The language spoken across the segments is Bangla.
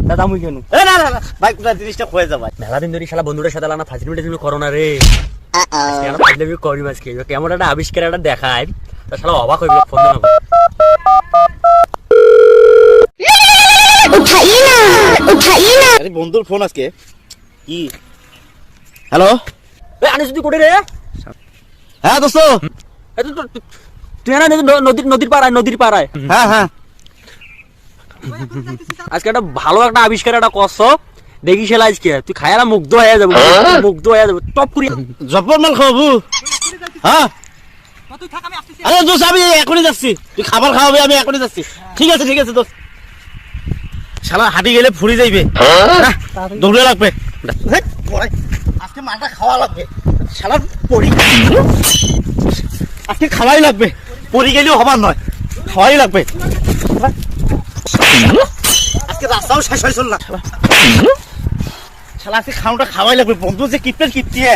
দাদা মুই কেন না না না ভাই পুরো জিনিসটা হয়ে যাবে মেলা দিন ধরে শালা বন্ধুদের সাথে লানা ফাজিলিমিটা তুমি করো না রে কেন ফাজিলিমি করি আজকে কেমন একটা আবিষ্কার একটা দেখায় তা শালা অবাক হইবে ফোন না আরে বন্ধুর ফোন আজকে কি হ্যালো এই আনিস তুই কোটে রে হ্যাঁ দোস্ত তুই না নদীর পাড়ায় হ্যাঁ হ্যাঁ আজকে একটা ভালো একটা আবিষ্কার একটা করছ দেখিস আজকে তুই খায়ালা মুগ্ধ হয়ে যাবে টপ করি জব্বর মাল খাওয়াবো হ্যাঁ আরে দোস্ত আমি এখনই যাচ্ছি তুই খাবার খাওয়াবে আমি এখনই যাচ্ছি ঠিক আছে দোস্ত শালা হাঁটি গেলে ফুরি যাইবে দৌড়ে লাগবে আজকে মাটা খাওয়া লাগবে শালা পড়ি আজকে খাওয়াই লাগবে পড়ি গেলেও হবার নয় খাওয়াই লাগবে আজকে রাস্তাও শেষ হয়েছিল না শালা আজকে খাওয়াটা খাওয়াই লাগবে বন্ধু যে কিপটের কিপটিয়ে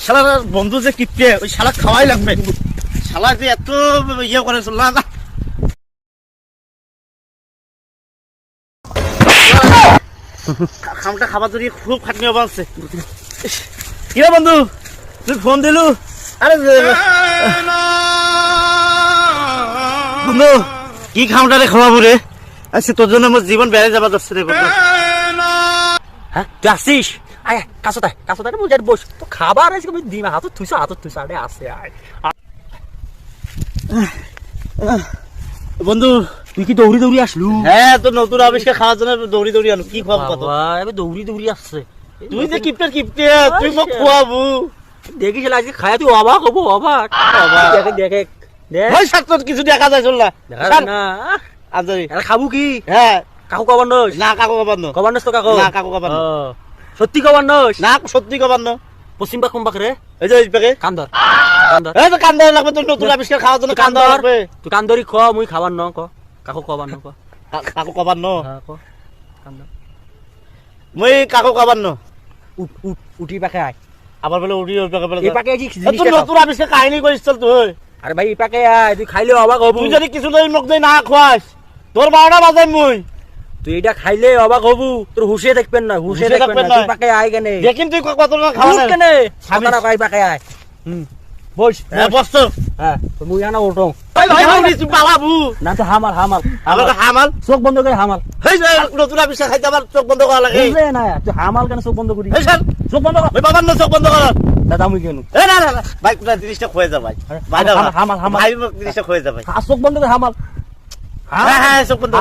শালা বন্ধু যে কিপটে ওই শালা খাওয়াই লাগবে শালা যে এত ইয়ে করে চল না খামটা খাবার জন্য খুব খাটনি অবস্থা কিরে বন্ধু তুই ফোন দিলু আরে বন্ধু কি খামটা রে খাওয়াবো রে আচ্ছা তোর জন্য আমার জীবন বেড়ে যাবার যাচ্ছে রে বন্ধু হ্যাঁ তুই আসিস আয় কাছতায় বুঝার বস তো খাবার আজকে আমি দিমা হাতত থুইছা আরে আসে আয় বন্ধু তুই কি দৌড়ি আসলু হ্যাঁ তোর নতুন আবিষ্কার খাওয়ার জন্য দৌড়ি আনো কি খাওয়াবো কত এবার দৌড়ি আসছে তুই যে কিপটার কিপটে তুই মোক খাওয়াবো দেখিস আজকে খায়া তুই অবাক হবো অবাক দেখে ওই সাত কিছু দেখা যায় চল না আজরি খাবো কি হ্যাঁ কাকু কবার নস না কাকু কবার নো কবার নস তো কাকু না কাকু কবার নো সত্যি কবার নস না সত্যি কবার নো পশ্চিম পাক কোন পাক রে এই যে এই পাকে কান্দর এই তো কান্দর লাগবে তোর নতুন আবিষ্কার খাওয়ার জন্য কান্দর লাগবে তুই কান্দরি খ মুই খাবার ন ক কাকু কবার ন ক কাকু কবার নো হ্যাঁ ক কান্দর মই কাকু কবার নো উঠি পাকে আয় আবার বলে উড়ি ওই পাকে বলে এই পাকে কি তুই নতুন আবিষ্কার কাহিনী করিস চল তুই আরে ভাই এই পাকে আয় তুই খাইলে অবাক হবু তুই যদি কিছু যদি মোক দেই না খাওয়াস তোর 12টা বাজাই মুই তুই এটা খাইলে অবাক হবু তোর হুশে দেখবেন না হুশে দেখবেন না তুই পাকে আয় কেনে দেখিন তুই কত না খাওয়া না কেনে সাতারা ভাই পাকে আয় বস বস তো হ্যাঁ তো মুই আনা ওটো ভাই ভাই তুই পালাবু না তো হামাল আমার হামাল চোখ বন্ধ করে হামাল হেই নতুন আবিষ্কার খাইতে আবার চোখ বন্ধ করা লাগে বুঝলে না তুই হামাল কেন চোখ বন্ধ করি হেই স্যার চোখ বন্ধ কর ওই বাবার না চোখ বন্ধ কর দাদা মুই কেন না ভাই পুরো জিনিসটা হয়ে যাবে ভাই হামাল ভাই জিনিসটা হয়ে যাবে চোখ বন্ধ করে হামাল হ্যাঁ চোখ বন্ধ